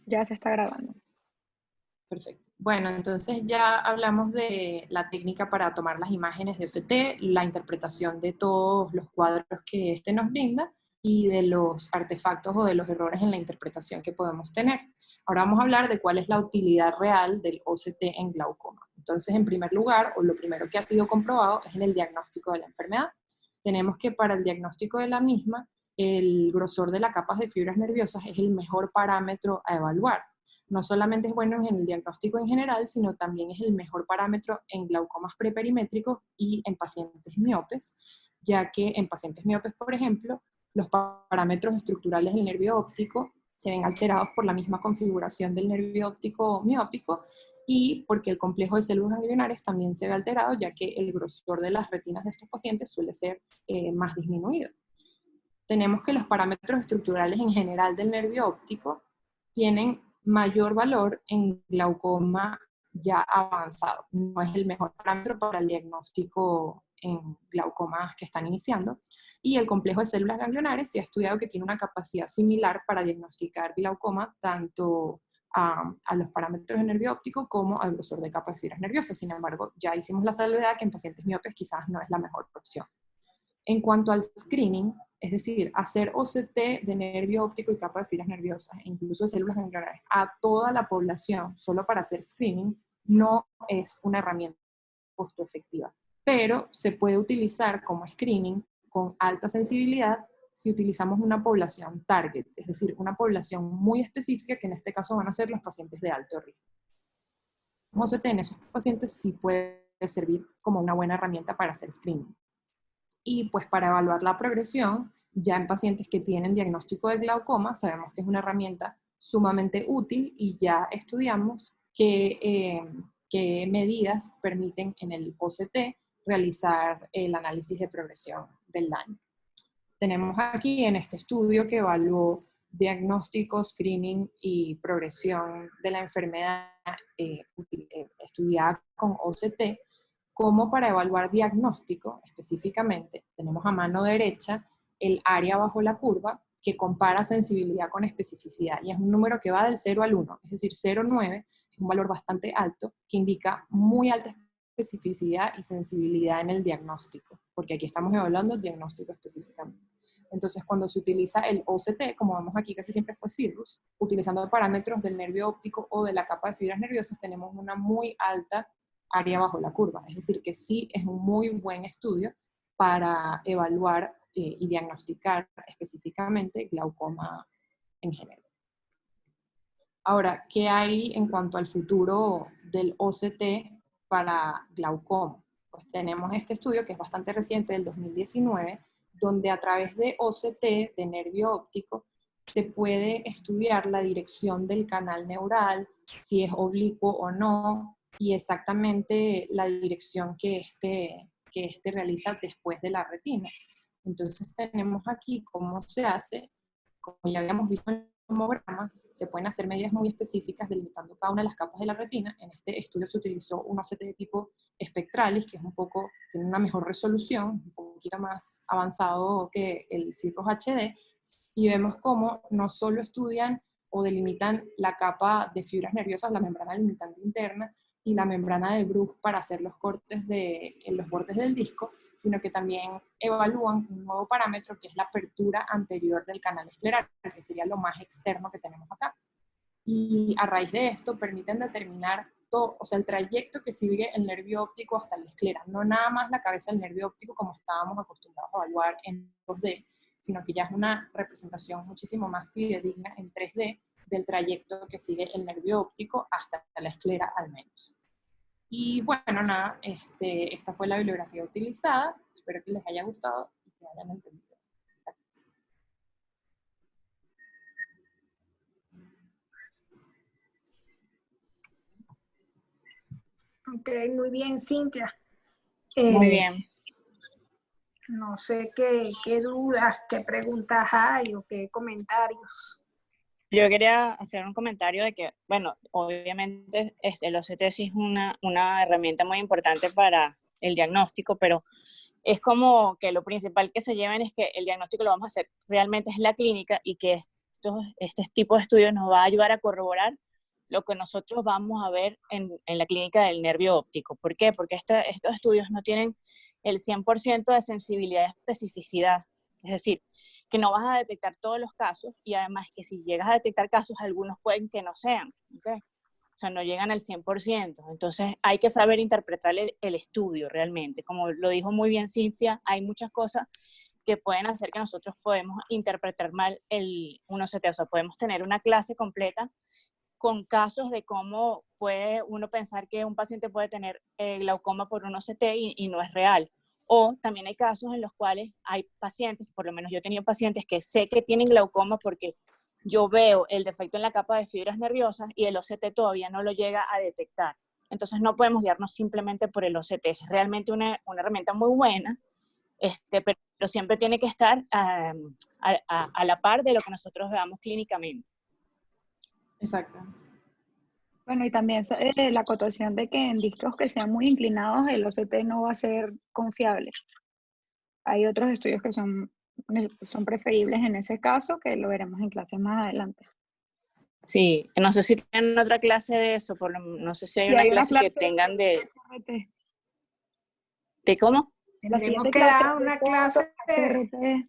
Ya se está grabando. Perfecto. Bueno, entonces ya hablamos de la técnica para tomar las imágenes de OCT, la interpretación de todos los cuadros que este nos brinda y de los artefactos o de los errores en la interpretación que podemos tener. Ahora vamos a hablar de cuál es la utilidad real del OCT en glaucoma. Entonces, en primer lugar, o lo primero que ha sido comprobado es en el diagnóstico de la enfermedad. Tenemos que para el diagnóstico de la misma, el grosor de las capas de fibras nerviosas es el mejor parámetro a evaluar. No solamente es bueno en el diagnóstico en general, sino también es el mejor parámetro en glaucomas preperimétricos y en pacientes miopes, ya que en pacientes miopes, por ejemplo, los parámetros estructurales del nervio óptico se ven alterados por la misma configuración del nervio óptico miópico y porque el complejo de células ganglionares también se ve alterado, ya que el grosor de las retinas de estos pacientes suele ser más disminuido. Tenemos que los parámetros estructurales en general del nervio óptico tienen mayor valor en glaucoma ya avanzado. No es el mejor parámetro para el diagnóstico en glaucomas que están iniciando. Y el complejo de células ganglionares se ha estudiado que tiene una capacidad similar para diagnosticar glaucoma tanto a los parámetros del nervio óptico como al grosor de capas de fibras nerviosas. Sin embargo, ya hicimos la salvedad que en pacientes miopes quizás no es la mejor opción. En cuanto al screening, es decir, hacer OCT de nervio óptico y capa de fibras nerviosas, incluso de células ganglionares, a toda la población solo para hacer screening, no es una herramienta costo efectiva, pero se puede utilizar como screening con alta sensibilidad si utilizamos una población target, es decir, una población muy específica que en este caso van a ser los pacientes de alto riesgo. OCT en esos pacientes sí puede servir como una buena herramienta para hacer screening. Y pues para evaluar la progresión, ya en pacientes que tienen diagnóstico de glaucoma, sabemos que es una herramienta sumamente útil y ya estudiamos qué medidas permiten en el OCT realizar el análisis de progresión del daño. Tenemos aquí en este estudio que evaluó diagnóstico, screening y progresión de la enfermedad estudiada con OCT, como para evaluar diagnóstico específicamente, tenemos a mano derecha el área bajo la curva que compara sensibilidad con especificidad y es un número que va del 0 al 1, es decir, 0,9 es un valor bastante alto que indica muy alta especificidad y sensibilidad en el diagnóstico, porque aquí estamos evaluando diagnóstico específicamente. Entonces, cuando se utiliza el OCT, como vemos aquí casi siempre fue Cirrus, utilizando parámetros del nervio óptico o de la capa de fibras nerviosas, tenemos una muy alta área bajo la curva. Es decir, que sí es un muy buen estudio para evaluar y diagnosticar específicamente glaucoma en general. Ahora, ¿qué hay en cuanto al futuro del OCT para glaucoma? Pues tenemos este estudio que es bastante reciente, del 2019, donde a través de OCT, de nervio óptico, se puede estudiar la dirección del canal neural, si es oblicuo o no, y exactamente la dirección que este realiza después de la retina. Entonces tenemos aquí cómo se hace, como ya habíamos visto en tomogramas, se pueden hacer medidas muy específicas delimitando cada una de las capas de la retina. En este estudio se utilizó un OCT de tipo Spectralis, que es tiene una mejor resolución, un poquito más avanzado que el Cirrus HD, y vemos cómo no solo estudian o delimitan la capa de fibras nerviosas, la membrana limitante interna y la membrana de Bruch para hacer los cortes en los bordes del disco, sino que también evalúan un nuevo parámetro que es la apertura anterior del canal escleral, que sería lo más externo que tenemos acá. Y a raíz de esto permiten determinar todo, o sea, el trayecto que sigue el nervio óptico hasta la esclera, no nada más la cabeza del nervio óptico como estábamos acostumbrados a evaluar en 2D, sino que ya es una representación muchísimo más fidedigna en 3D del trayecto que sigue el nervio óptico hasta la esclera al menos. Y bueno, nada, esta fue la bibliografía utilizada. Espero que les haya gustado y que hayan entendido. Ok, muy bien, Cintia. Muy bien. No sé qué dudas, qué preguntas hay o qué comentarios. Yo quería hacer un comentario de que, bueno, obviamente el OCT sí es una herramienta muy importante para el diagnóstico, pero es como que lo principal que se lleven es que el diagnóstico lo vamos a hacer realmente es la clínica y que este tipo de estudios nos va a ayudar a corroborar lo que nosotros vamos a ver en la clínica del nervio óptico. ¿Por qué? Porque estos estudios no tienen el 100% de sensibilidad y especificidad. Es decir, que no vas a detectar todos los casos, y además que si llegas a detectar casos, algunos pueden que no sean, ¿okay? O sea, no llegan al 100%. Entonces hay que saber interpretar el estudio realmente. Como lo dijo muy bien Cintia, hay muchas cosas que pueden hacer que nosotros podemos interpretar mal un OCT. O sea, podemos tener una clase completa con casos de cómo puede uno pensar que un paciente puede tener glaucoma por un OCT y no es real. O también hay casos en los cuales hay pacientes, por lo menos yo he tenido pacientes que sé que tienen glaucoma porque yo veo el defecto en la capa de fibras nerviosas y el OCT todavía no lo llega a detectar. Entonces no podemos guiarnos simplemente por el OCT. Es realmente una herramienta muy buena, pero siempre tiene que estar a la par de lo que nosotros veamos clínicamente. Exacto. Bueno, y también la acotación de que en discos que sean muy inclinados el OCT no va a ser confiable. Hay otros estudios que son preferibles en ese caso, que lo veremos en clases más adelante. Sí, no sé si tienen otra clase de eso, no sé si hay una clase que tengan de... ¿De cómo? Tendremos que dar una clase CRT.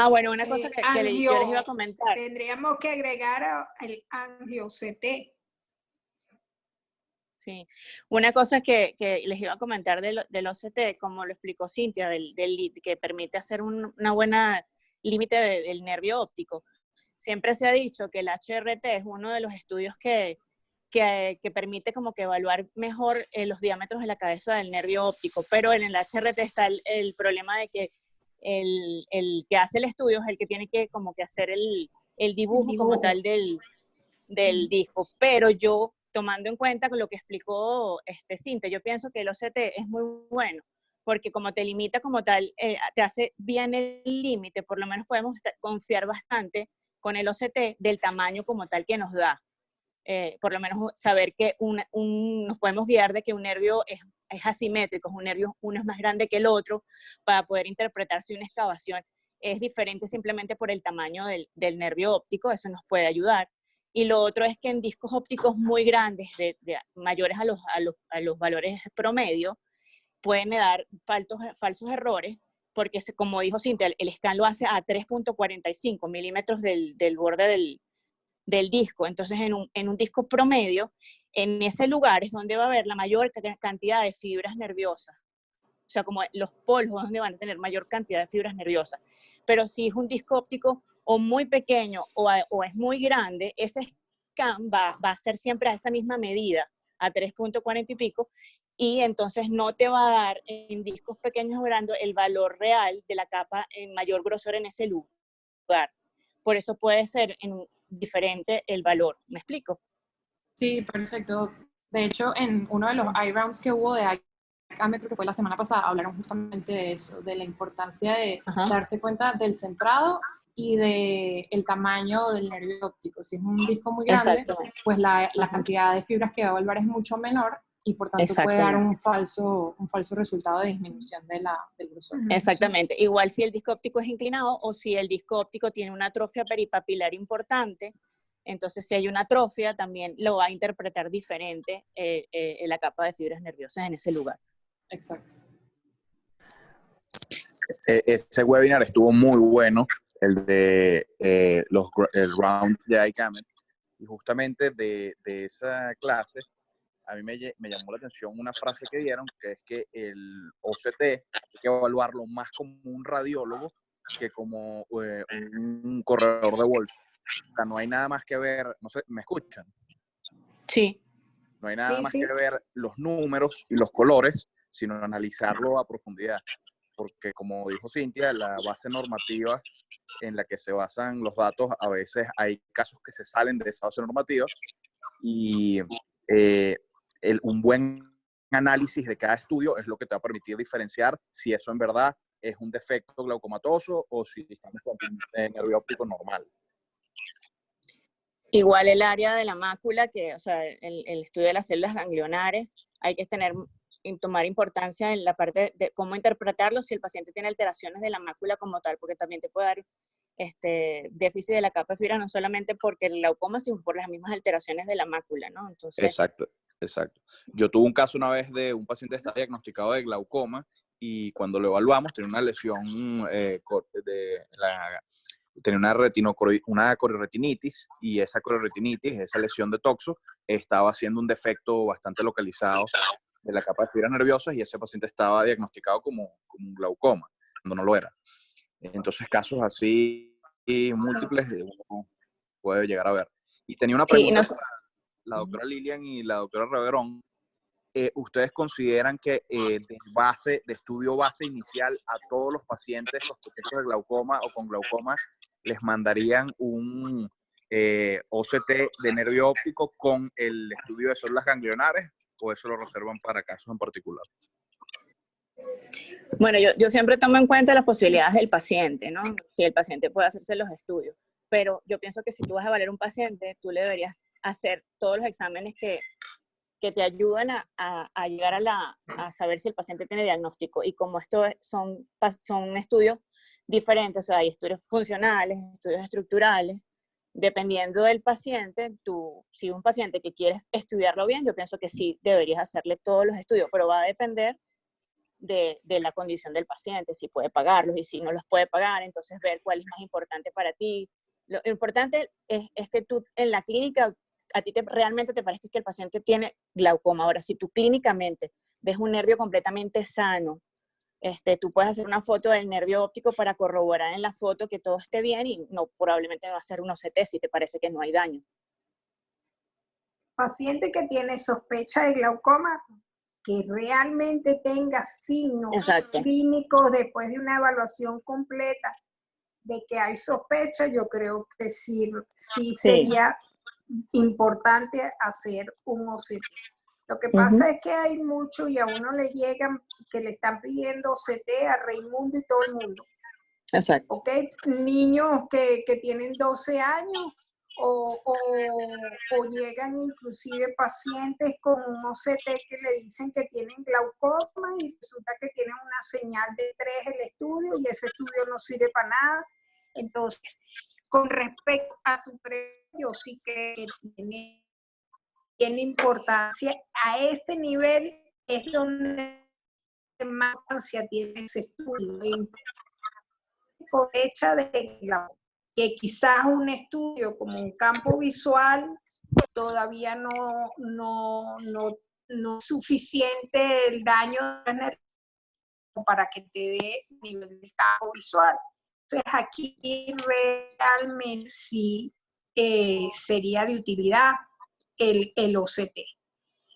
Bueno, una cosa que yo les iba a comentar. Tendríamos que agregar el angio-CT. Sí, una cosa que les iba a comentar del OCT, como lo explicó Cintia, que permite hacer una buena límite del nervio óptico. Siempre se ha dicho que el HRT es uno de los estudios que permite como que evaluar mejor los diámetros de la cabeza del nervio óptico, pero en el HRT está el problema de que el que hace el estudio es el que tiene que como que hacer el dibujo como tal del disco. Pero yo, tomando en cuenta lo que explicó Cintia, yo pienso que el OCT es muy bueno, porque como te limita como tal, te hace bien el límite, por lo menos podemos confiar bastante con el OCT del tamaño como tal que nos da. Por lo menos saber que nos podemos guiar de que un nervio es asimétrico, uno es más grande que el otro, para poder interpretar si una excavación es diferente simplemente por el tamaño del nervio óptico. Eso nos puede ayudar. Y lo otro es que en discos ópticos muy grandes, mayores a los valores promedio, pueden dar falsos errores, porque como dijo Cintia, el scan lo hace a 3.45 milímetros del borde del disco. Entonces en un disco promedio, en ese lugar es donde va a haber la mayor cantidad de fibras nerviosas. O sea, como los polvos donde van a tener mayor cantidad de fibras nerviosas. Pero si es un disco óptico o muy pequeño o es muy grande, ese scan va a ser siempre a esa misma medida, a 3.40 y pico, y entonces no te va a dar en discos pequeños o grandes el valor real de la capa en mayor grosor en ese lugar. Por eso puede ser diferente el valor. ¿Me explico? Sí, perfecto. De hecho, en uno de los iRounds que hubo de ICAME, creo que fue la semana pasada, hablaron justamente de eso, de la importancia de darse cuenta del centrado y del tamaño del nervio óptico. Si es un disco muy grande, pues la cantidad de fibras que va a evaluar es mucho menor y por tanto puede dar un falso resultado de disminución del grosor. Exactamente. Igual si el disco óptico es inclinado o si el disco óptico tiene una atrofia peripapilar importante, entonces si hay una atrofia también lo va a interpretar diferente la capa de fibras nerviosas en ese lugar. Exacto. Ese webinar estuvo muy bueno, el de el round de ICAME, y justamente de esa clase a mí me llamó la atención una frase que dieron, que es que el OCT hay que evaluarlo más como un radiólogo que como un corredor de bolsa. O sea, no hay nada más que ver, no sé, ¿me escuchan? Sí. No hay nada más que ver los números y los colores, sino analizarlo a profundidad. Porque como dijo Cintia, la base normativa en la que se basan los datos, a veces hay casos que se salen de esa base normativa y un buen análisis de cada estudio es lo que te va a permitir diferenciar si eso en verdad es un defecto glaucomatoso o si estamos con un nervio óptico normal. Igual el área de la mácula, o sea, el estudio de las células ganglionares, hay que tomar importancia en la parte de cómo interpretarlo si el paciente tiene alteraciones de la mácula como tal, porque también te puede dar déficit de la capa de fibra, no solamente porque el glaucoma, sino por las mismas alteraciones de la mácula, ¿no? Entonces, exacto. Yo tuve un caso una vez de un paciente que está diagnosticado de glaucoma y cuando lo evaluamos tenía una lesión tenía una corioretinitis, y esa corioretinitis, esa lesión de toxo, estaba haciendo un defecto bastante localizado de la capa de fibras nerviosas, y ese paciente estaba diagnosticado como un glaucoma, cuando no lo era. Entonces, casos así múltiples uno puede llegar a ver. Y tenía una sí, pregunta para la doctora Lilian y la doctora Reverón. ¿Ustedes consideran que de estudio base inicial a todos los pacientes sospechosos de glaucoma o con glaucoma les mandarían un OCT de nervio óptico con el estudio de células ganglionares, o eso lo reservan para casos en particular? Bueno, yo siempre tomo en cuenta las posibilidades del paciente, ¿no? Si el paciente puede hacerse los estudios. Pero yo pienso que si tú vas a evaluar un paciente, tú le deberías hacer todos los exámenes que te ayudan a llegar a saber si el paciente tiene diagnóstico. Y como son estudios diferentes, o sea, hay estudios funcionales, estudios estructurales, dependiendo del paciente, si un paciente que quieres estudiarlo bien, yo pienso que sí deberías hacerle todos los estudios, pero va a depender de la condición del paciente, si puede pagarlos y si no los puede pagar, entonces ver cuál es más importante para ti. Lo importante es que tú en la clínica a ti realmente te parece que el paciente tiene glaucoma. Ahora, si tú clínicamente ves un nervio completamente sano, tú puedes hacer una foto del nervio óptico para corroborar en la foto que todo esté bien, y probablemente no va a ser un OCT si te parece que no hay daño. Paciente que tiene sospecha de glaucoma, que realmente tenga signos Exacto. clínicos después de una evaluación completa de que hay sospecha, yo creo que sí sería importante hacer un OCT. Lo que pasa es que hay mucho, y a uno le llegan que le están pidiendo OCT a Raimundo y todo el mundo. Exacto. ¿Ok? Niños que tienen 12 años o llegan inclusive pacientes con un OCT que le dicen que tienen glaucoma y resulta que tienen una señal de 3 el estudio y ese estudio no sirve para nada. Entonces, con respecto a tu pregunta, yo sí que tiene importancia. A este nivel es donde más importancia tiene ese estudio. Hecha de glaucoma, que quizás un estudio como un campo visual todavía no es suficiente el daño para que te dé nivel del campo visual. Entonces aquí realmente sí sería de utilidad el OCT.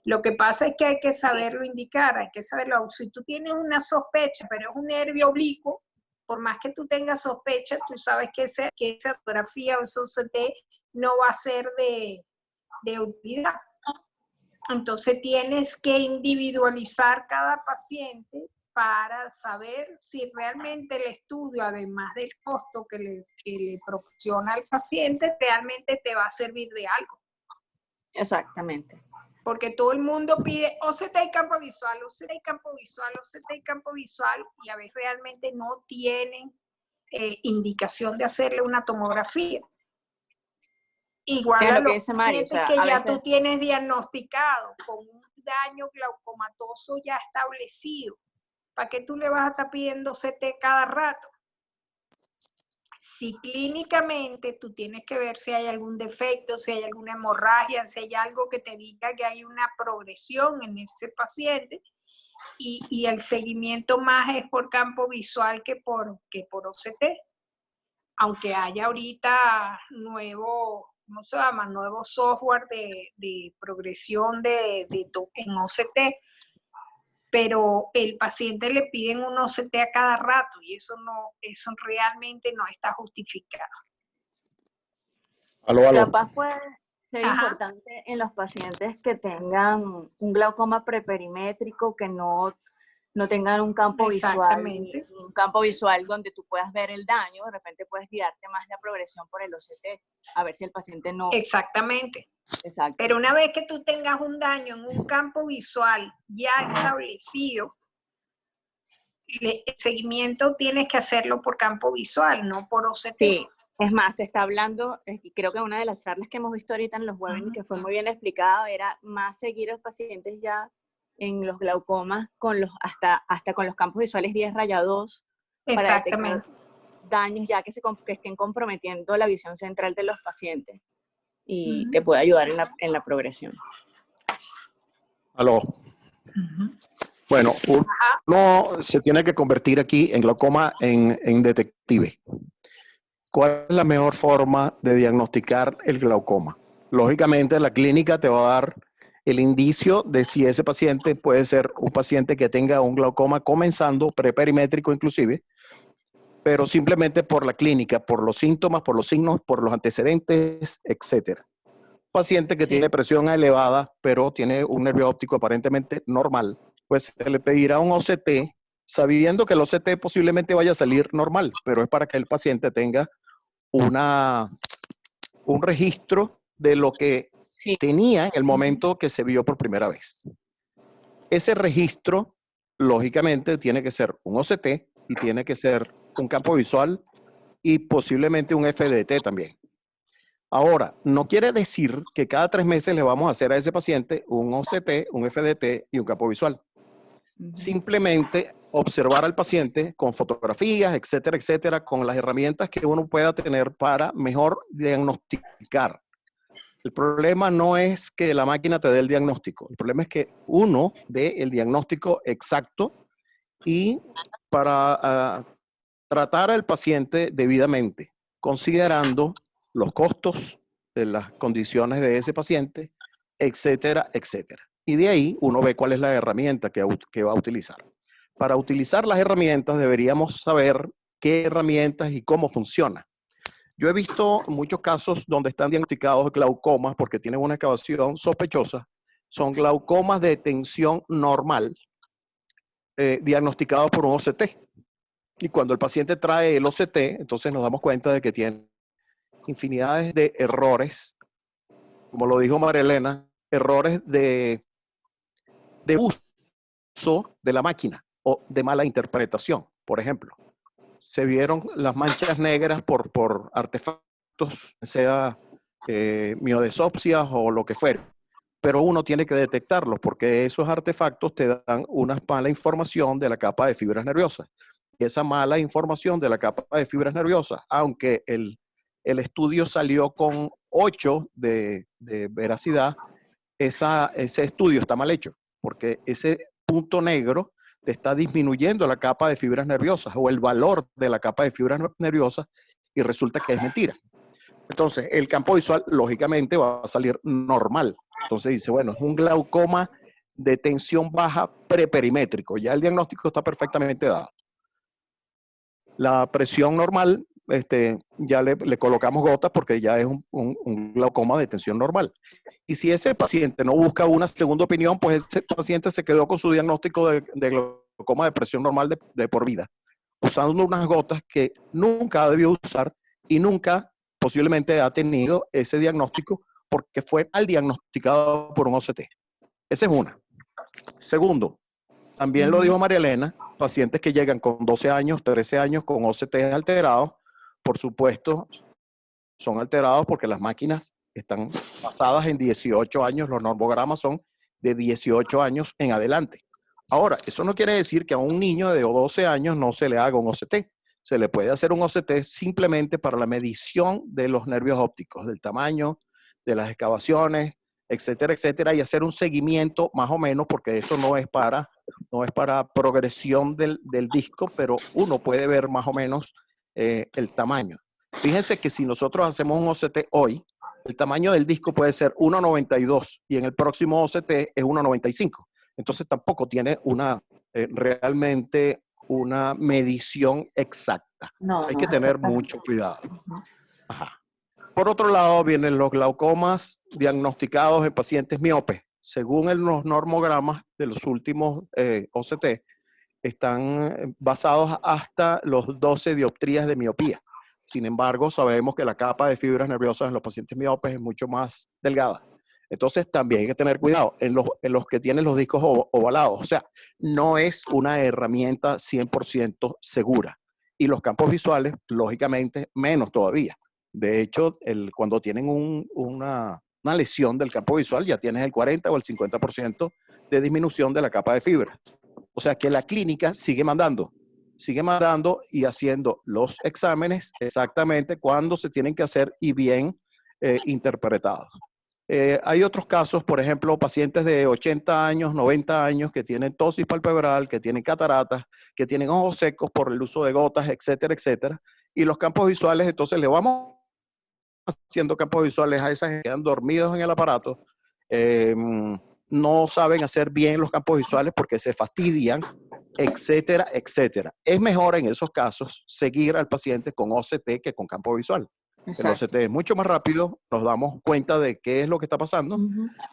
Lo que pasa es que hay que saberlo indicar, hay que saberlo. Si tú tienes una sospecha, pero es un nervio oblicuo, por más que tú tengas sospecha, tú sabes que esa fotografía o ese OCT no va a ser de utilidad. Entonces tienes que individualizar cada paciente para saber si realmente el estudio, además del costo que le proporciona al paciente, realmente te va a servir de algo. Exactamente. Porque todo el mundo pide OCT y campo visual, OCT y campo visual, OCT y campo visual, y a veces realmente no tienen indicación de hacerle una tomografía. Igual a los pacientes que ya tú tienes diagnosticado con un daño glaucomatoso ya establecido. ¿Para qué tú le vas a estar pidiendo OCT cada rato? Si clínicamente tú tienes que ver si hay algún defecto, si hay alguna hemorragia, si hay algo que te diga que hay una progresión en ese paciente, y el seguimiento más es por campo visual que por OCT. Aunque haya ahorita nuevo software de progresión en OCT, pero el paciente le piden un OCT a cada rato y eso realmente no está justificado. Capaz puede ser importante en los pacientes que tengan un glaucoma preperimétrico, que no tengan un campo visual donde tú puedas ver el daño. De repente puedes guiarte más la progresión por el OCT, a ver si el paciente no... Exactamente. Exacto. Pero una vez que tú tengas un daño en un campo visual ya establecido, el seguimiento tienes que hacerlo por campo visual, no por OCT. Sí, es más, se está hablando, y creo que una de las charlas que hemos visto ahorita en los webinars, que fue muy bien explicado, era más seguir a los pacientes ya en los glaucomas hasta con los campos visuales 10/2 para detectar daños ya que estén comprometiendo la visión central de los pacientes y que pueda ayudar en la progresión. Aló. Bueno, uno se tiene que convertir aquí en glaucoma en detective. ¿Cuál es la mejor forma de diagnosticar el glaucoma? Lógicamente, la clínica te va a dar el indicio de si ese paciente puede ser un paciente que tenga un glaucoma comenzando, preperimétrico inclusive, pero simplemente por la clínica, por los síntomas, por los signos, por los antecedentes, etcétera. Paciente que tiene presión elevada, pero tiene un nervio óptico aparentemente normal, pues se le pedirá un OCT, sabiendo que el OCT posiblemente vaya a salir normal, pero es para que el paciente tenga un registro de lo que tenía en el momento que se vio por primera vez. Ese registro, lógicamente, tiene que ser un OCT y tiene que ser un campo visual y posiblemente un FDT también. Ahora, no quiere decir que cada 3 meses le vamos a hacer a ese paciente un OCT, un FDT y un campo visual. Simplemente observar al paciente con fotografías, etcétera, etcétera, con las herramientas que uno pueda tener para mejor diagnosticar. El problema no es que la máquina te dé el diagnóstico, el problema es que uno dé el diagnóstico exacto y para tratar al paciente debidamente, considerando los costos de las condiciones de ese paciente, etcétera, etcétera. Y de ahí uno ve cuál es la herramienta que va a utilizar. Para utilizar las herramientas deberíamos saber qué herramientas y cómo funciona. Yo he visto muchos casos donde están diagnosticados glaucomas porque tienen una excavación sospechosa. Son glaucomas de tensión normal, diagnosticados por un OCT. Y cuando el paciente trae el OCT, entonces nos damos cuenta de que tiene infinidades de errores, como lo dijo María Elena, errores de uso de la máquina o de mala interpretación. Por ejemplo, se vieron las manchas negras por artefactos, sea miodesopsias o lo que fuera. Pero uno tiene que detectarlos porque esos artefactos te dan una mala información de la capa de fibras nerviosas. Y esa mala información de la capa de fibras nerviosas, aunque el estudio salió con 8 de veracidad, ese estudio está mal hecho, porque ese punto negro te está disminuyendo la capa de fibras nerviosas o el valor de la capa de fibras nerviosas y resulta que es mentira. Entonces, el campo visual, lógicamente, va a salir normal. Entonces dice, bueno, es un glaucoma de tensión baja preperimétrico. Ya el diagnóstico está perfectamente dado. La presión normal, ya le colocamos gotas porque ya es un glaucoma de tensión normal. Y si ese paciente no busca una segunda opinión, pues ese paciente se quedó con su diagnóstico de glaucoma de presión normal de por vida, usando unas gotas que nunca debió usar y nunca posiblemente ha tenido ese diagnóstico porque fue mal diagnosticado por un OCT. Esa es una. Segundo, también lo dijo María Elena, pacientes que llegan con 12 años, 13 años con OCT alterados, por supuesto, son alterados porque las máquinas están basadas en 18 años, los normogramas son de 18 años en adelante. Ahora, eso no quiere decir que a un niño de 12 años no se le haga un OCT. Se le puede hacer un OCT simplemente para la medición de los nervios ópticos, del tamaño, de las excavaciones, etcétera, etcétera, y hacer un seguimiento más o menos, porque esto no es para progresión del disco, pero uno puede ver más o menos el tamaño. Fíjense que si nosotros hacemos un OCT hoy, el tamaño del disco puede ser 1,92 y en el próximo OCT es 1,95. Entonces tampoco tiene realmente una medición exacta. Hay que tener mucho cuidado. Ajá. Por otro lado, vienen los glaucomas diagnosticados en pacientes miopes. Según los normogramas de los últimos OCT, están basados hasta los 12 dioptrías de miopía. Sin embargo, sabemos que la capa de fibras nerviosas en los pacientes miopes es mucho más delgada. Entonces también hay que tener cuidado en los que tienen los discos ovalados. O sea, no es una herramienta 100% segura. Y los campos visuales, lógicamente, menos todavía. De hecho, cuando tienen una lesión del campo visual, ya tienes el 40 o el 50% de disminución de la capa de fibra. O sea que la clínica sigue mandando y haciendo los exámenes exactamente cuando se tienen que hacer y bien interpretados. Hay otros casos, por ejemplo, pacientes de 80 años, 90 años que tienen tosis palpebral, que tienen cataratas, que tienen ojos secos por el uso de gotas, etcétera, etcétera. Y los campos visuales, entonces le vamos haciendo campos visuales a esas que quedan dormidos en el aparato. No saben hacer bien los campos visuales porque se fastidian, etcétera, etcétera. Es mejor en esos casos seguir al paciente con OCT que con campo visual. Exacto. El OCT es mucho más rápido, nos damos cuenta de qué es lo que está pasando.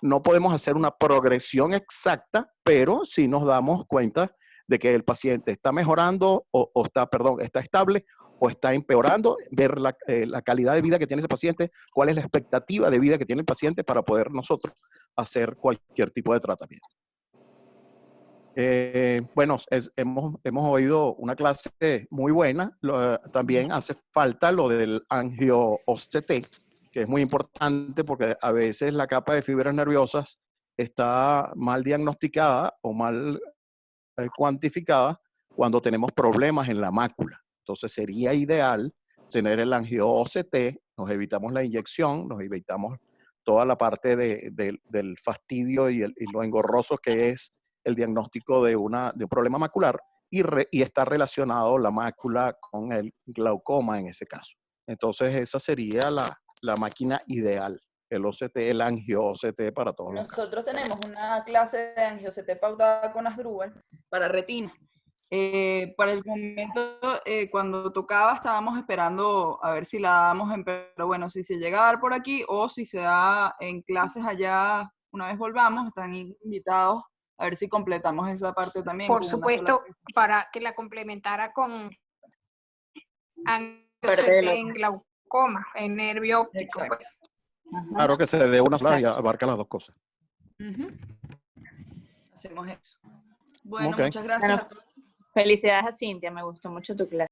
No podemos hacer una progresión exacta, pero sí nos damos cuenta de que el paciente está mejorando está estable o está empeorando, ver la calidad de vida que tiene ese paciente, cuál es la expectativa de vida que tiene el paciente para poder nosotros hacer cualquier tipo de tratamiento. Bueno, hemos oído una clase muy buena. También hace falta lo del angio-OCT, que es muy importante porque a veces la capa de fibras nerviosas está mal diagnosticada o mal cuantificada cuando tenemos problemas en la mácula. Entonces sería ideal tener el angio-OCT, nos evitamos la inyección, nos evitamos toda la parte del fastidio y lo engorroso que es el diagnóstico de un problema macular y está relacionado la mácula con el glaucoma en ese caso. Entonces esa sería la máquina ideal, el OCT, el angio-OCT para todos los casos. Nosotros tenemos una clase de angio-OCT pautada con Asdrúbal para retina. Para el momento, cuando tocaba, estábamos esperando a ver si la dábamos, pero bueno, si se llega a dar por aquí o si se da en clases allá, una vez volvamos, están invitados a ver si completamos esa parte también. Por supuesto, para que la complementara con en glaucoma, en nervio óptico. Pues. Claro que se dé una sola y abarca las dos cosas. Hacemos eso. Bueno, muchas gracias a todos. Felicidades a Cintia, me gustó mucho tu clase.